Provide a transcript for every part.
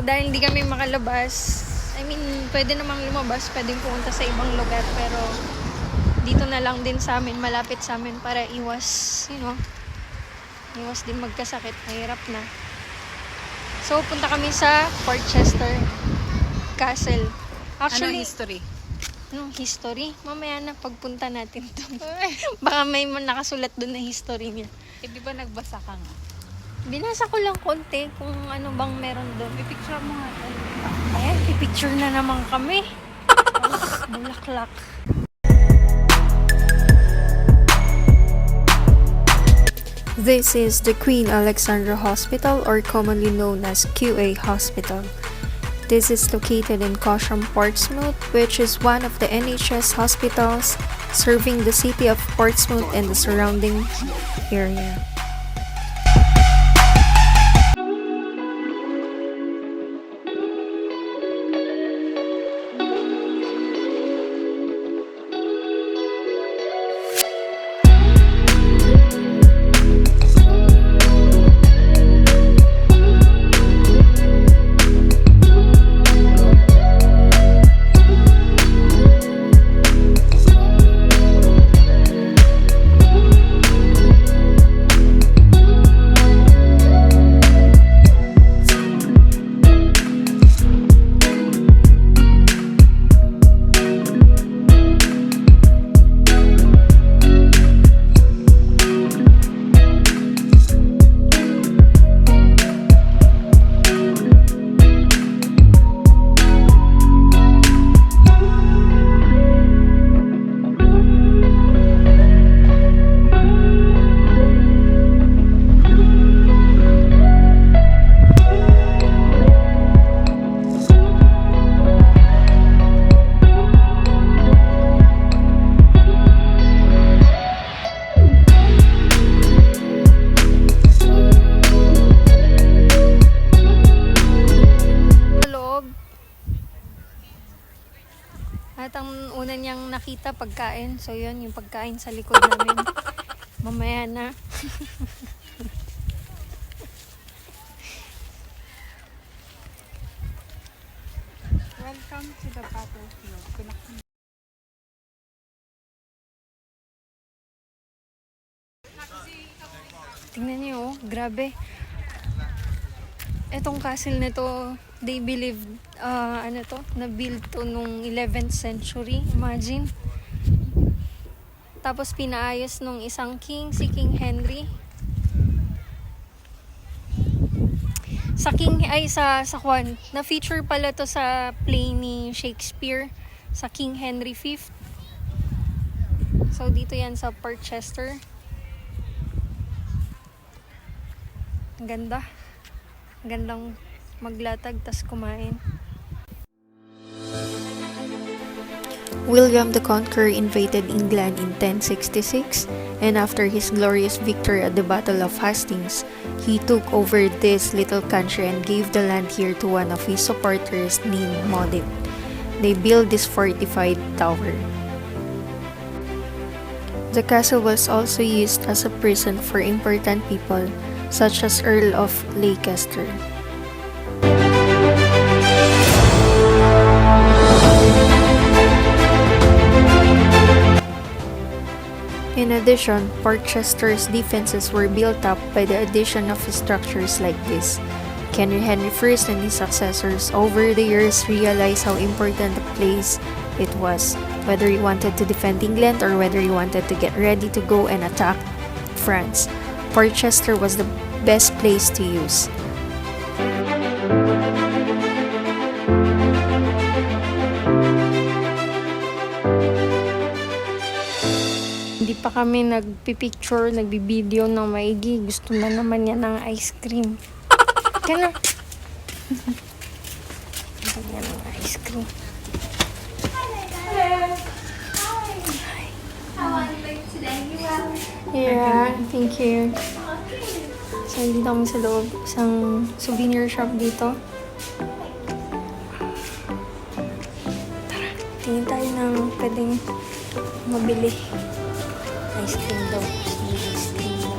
dahil hindi kami makalabas, I mean, pwede namang lumabas, pwedeng pumunta sa ibang lugar, pero dito na lang din sa amin, malapit sa amin para iwas, iwas din magkasakit, mahirap na. So, punta kami sa Portchester Castle. Actually, Anong history? Anong history? Mamaya na pagpunta natin to. Baka may nakasulat doon na history niya. Di ba nagbasa ka nga? Binasa ko lang konti kung ano bang meron doon. Pipicture mo nga. Ayan, pipicture na naman kami. Bulaklak. This is the Queen Alexandra Hospital, or commonly known as QA Hospital. This is located in Cosham, Portsmouth, which is one of the NHS hospitals serving the city of Portsmouth and the surrounding area. At ang una niyang nakita, pagkain. So, yun, yung pagkain sa likod namin. Mamaya na. Welcome to the battlefield. Tingnan niyo, oh, grabe. Etong castle na to, they believe, na-build to nung 11th century. Imagine. Tapos pinaayos nung isang king, si King Henry. Sa Kwan, na-feature pala to sa play ni Shakespeare, sa King Henry V. So, dito yan sa Portchester. Ang ganda. Ang gandang maglatag tas kumain. William the Conqueror invaded England in 1066, and after his glorious victory at the Battle of Hastings, he took over this little country and gave the land here to one of his supporters named Modit. They built this fortified tower. The castle was also used as a prison for important people, such as Earl of Leicester. In addition, Portchester's defenses were built up by the addition of structures like this. King Henry I and his successors over the years realized how important the place it was, whether he wanted to defend England or whether he wanted to get ready to go and attack France. Portchester was the best place to use. Hindi pa kami nagpipicture, nagbibideo ng maigi. Gusto na naman niya ng ice cream. Kaya gusto niya ng ice cream. How are you today? You well? Yeah, thank you. So, dito kami sa loob. Isang souvenir shop dito. Tara, tingin tayo ng pwedeng mabili. Ice cream daw. Ice cream daw.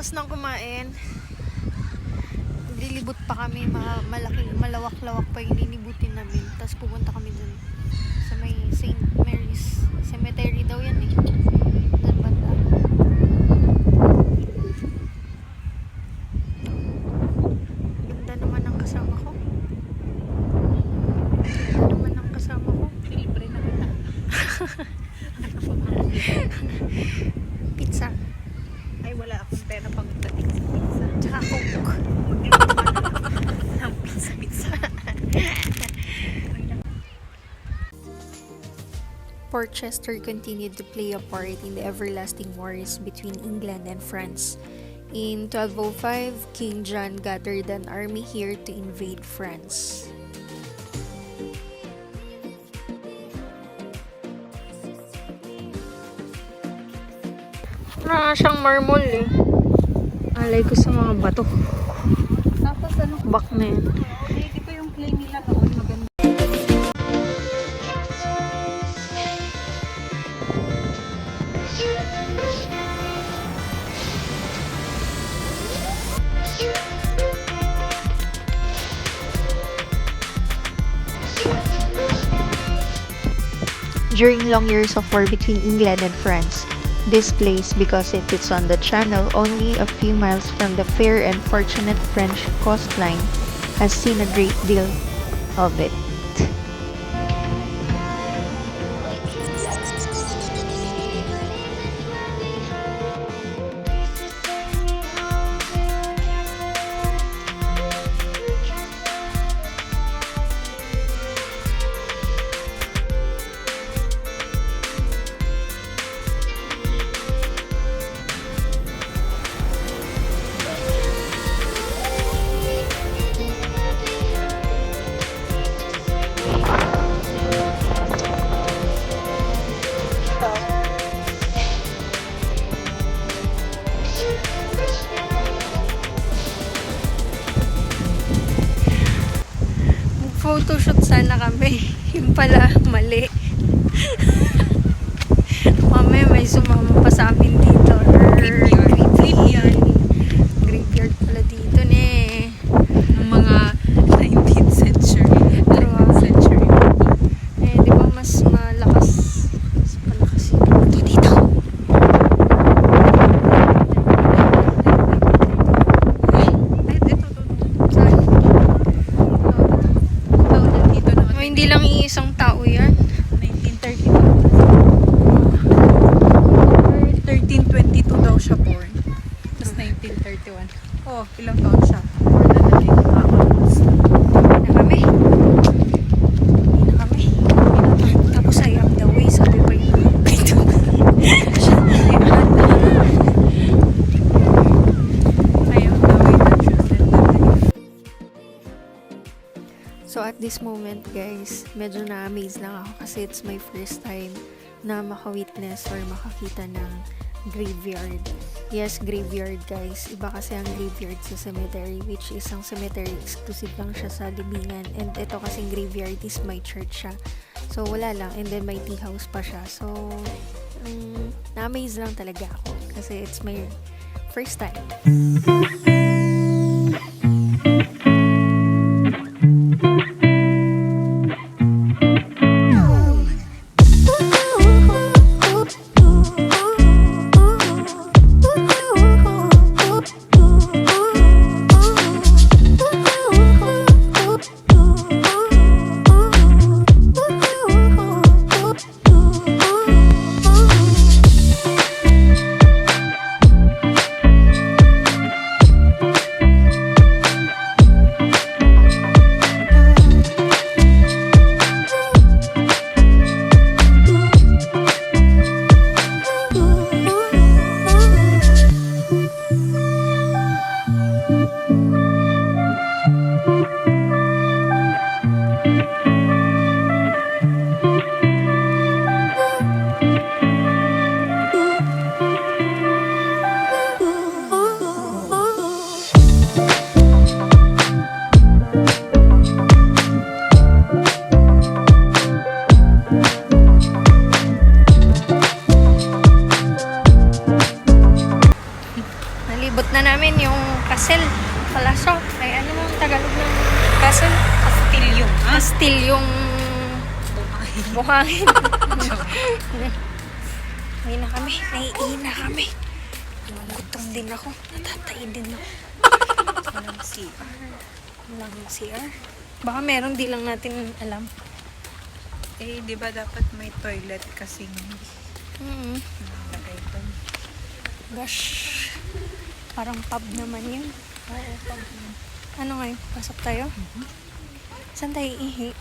Pagkatapos ng kumain, lilibot pa kami, malawak-lawak pa yung lilibutin namin. Tapos pupunta kami dun sa may St. Mary's Cemetery daw yan eh. Dun banda. Ganda naman ang kasama ko. Ganda naman ang kasama ko. Libre na kita. Pizza. Ay, wala akong pera pang dating sa pizza. Tsaka Coke. Ang pizza. Portchester continued to play a part in the everlasting wars between England and France. In 1205, King John gathered an army here to invade France. Wala siyang marmol eh. Alay ko sa mga bato. Tapos ano, Bak na yan. ito yung clay nila noon. Maganda. During long years of war between England and France, this place, because it is on the channel only a few miles from the fair and fortunate French coastline, has seen a great deal of it. Photoshoot sana kami. Yung pala, mali. Mamaya may sumama pa sa amin dito. Graveyard. Graveyard pala dito ne. Ng mga 19th century. Diba? 19th century. Eh, di ba mas malakas? Mas malakas yun. Ito dito. Ay, ito. Saan? Dito naman. Oh, hindi lang iisang tao yan. 1932. 1322 daw siya born. Tapos 1931. Oh, ilang taon siya? More than a almost. Na kami. Hindi na kami. Tapos I am the way. Sabi pa yun. Ito. Ayaw na, wait, I'm sure that. So at this moment guys, medyo na-amaze lang ako kasi it's my first time na maka-witness or makakita ng graveyard. Yes, graveyard guys. Iba kasi ang graveyard sa cemetery, which is ang cemetery exclusive lang siya sa libingan. And ito kasing graveyard is my church siya. So wala lang. And then may tea house pa siya. So na-amaze lang talaga ako kasi it's my first time. naibot na namin yung castle. Palasyo. Ay, ano ang Tagalog ng castle? Castillo. Castilyong buhangin. Uwi na kami. Naiihi na kami. Gutom din ako. Natatay din ako. Walang CR. Walang CR. Baka meron, di lang natin alam. Eh, di ba dapat may toilet kasing nalagay doon? Gosh. Parang pub naman yun. Oo, pag Ano ngayon? Pasok tayo? Saan tayo iihi?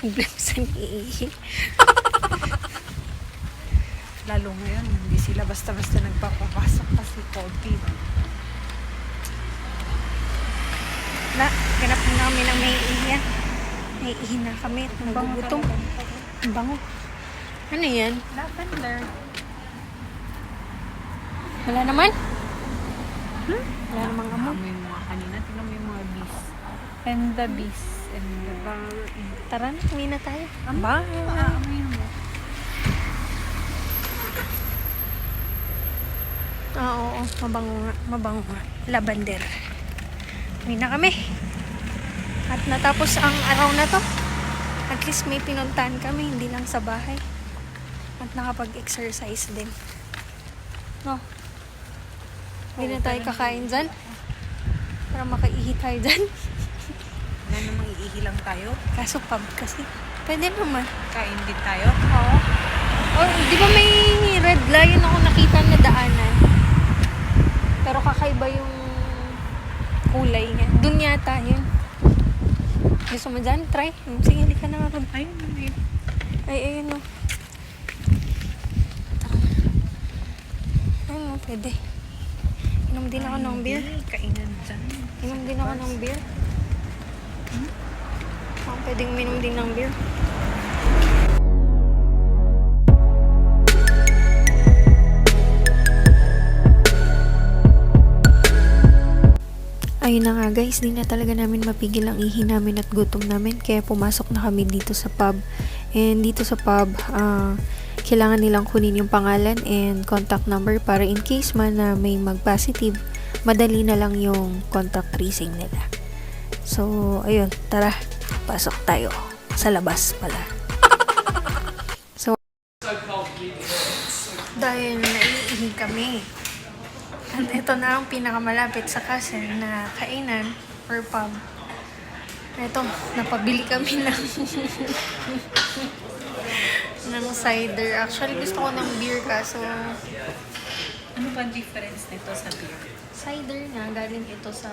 Problem saan iihi? lalo ngayon, hindi sila basta-basta nagpapapasok kasi COVID. Ganap na kami ng may ihi. May ihi na kami. Nagugutom. Ang bango. Ano yan? Lavender. Wala naman? Wala namang amoy. Amoy mo nga kanina. Tingnan mo yung mga bees. And the bees. And the bar. Tara na, uwi na tayo. Aba, amoy mo. Oo, mabango nga. Mabango nga. Lavender. Uwi na kami. At natapos ang araw na to. At least may pinuntahan kami, hindi lang sa bahay. At nakapag-exercise din. No? Hindi na tayo kakain dyan. Para makaihi tayo dyan. Wala namang iihi lang tayo. Kaso pub kasi. Pwede naman. Kain din tayo. Oo. Oh, di ba may red lion ako nakita na daanan? Pero kakaiba yung kulay niya. Doon yata yun. Gusto mo dyan? Try? Sige, hindi ka na nga. Ayun, ayun. Ay, ayun o. Ayun o, pwede. Inom din ako ng beer. Kainan dyan. Inom din ako ng beer. Pwedeng minom din ng beer. Ayun na nga guys, di na talaga namin mapigil ang ihi namin at gutom namin, kaya pumasok na kami dito sa pub. And dito sa pub, kailangan nilang kunin yung pangalan and contact number para in case man na may mag-positive, madali na lang yung contact tracing nila. So, ayun, tara, pasok tayo. Sa labas pala. So, Dahil naiihi kami. At ito na ang pinakamalapit sa castle na kainan or pub. Ito, napabili kami ng ng cider. Actually, gusto ko ng beer kaso Ano ba ang difference nito sa beer? cider nga, galing ito sa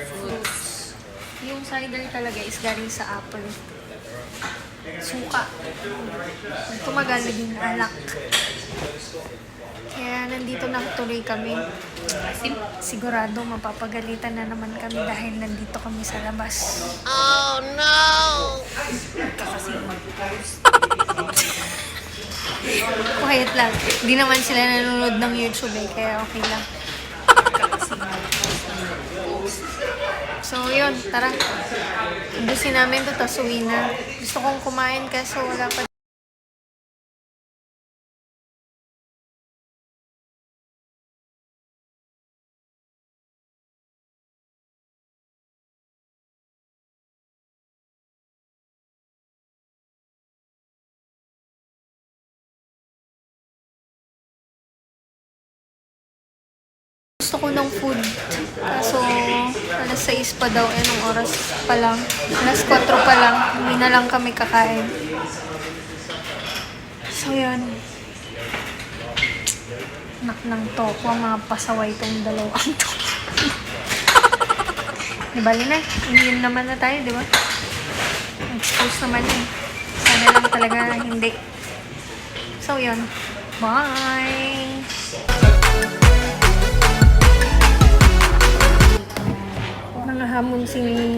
fruits. Yung cider talaga is galing sa apple. Suka. Ito magaling din alak. Kaya nandito na tuloy kami. Sigurado mapapagalitan na naman kami dahil nandito kami sa labas. Oh no! Kasi mag-post. Quiet lang. Di naman sila nanonood ng YouTube eh, kaya okay lang. Kasi mag-post. So yun, tara. Ubusin namin to, tas uwi na. Gusto kong kumain kaso wala pa. Gusto ko ng food. Kaso, alas 6 pa daw. Anong oras pa lang? Alas 4 pa lang. Hindi na lang kami kakain. So, yun. Nak ng toko. Mga pasaway tong dalawang to. Di bali na. Immune naman na tayo, di ba? Expose naman eh. Sana lang talaga hindi. So, yun. Bye!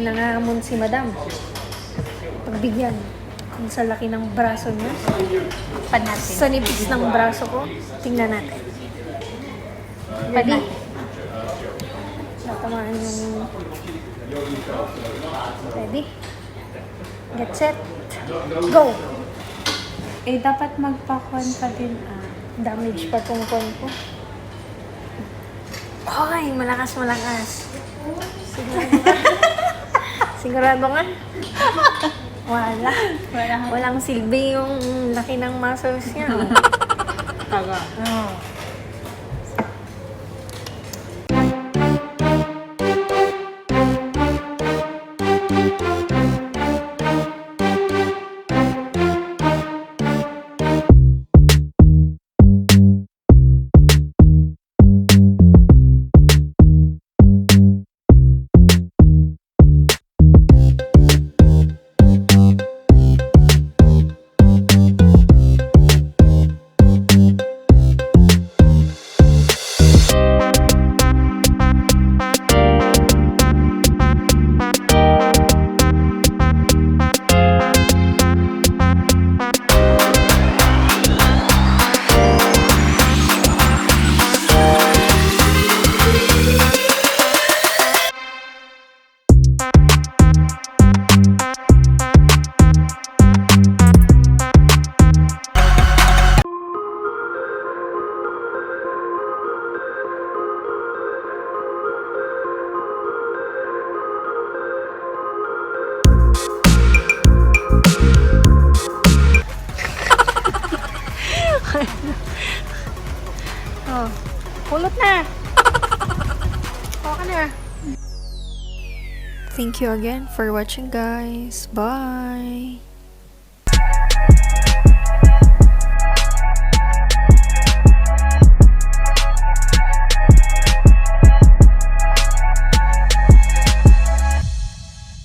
Nangahamon si Madam. Pagbigyan. Kung sa laki ng braso niya. Panatin. Sa nipis ng braso ko. Tingnan natin. Padi. Natamaan yung... Ready? Get set. Go! Eh, dapat magpa-con pa din Damage pa tong con ko. Hoy, malakas. Sigurado ka? Sigurado ka? Walang silbi yung laki ng muscles niya. Taga. Oh, pulot na. Okay na. Thank you again for watching, guys. Bye!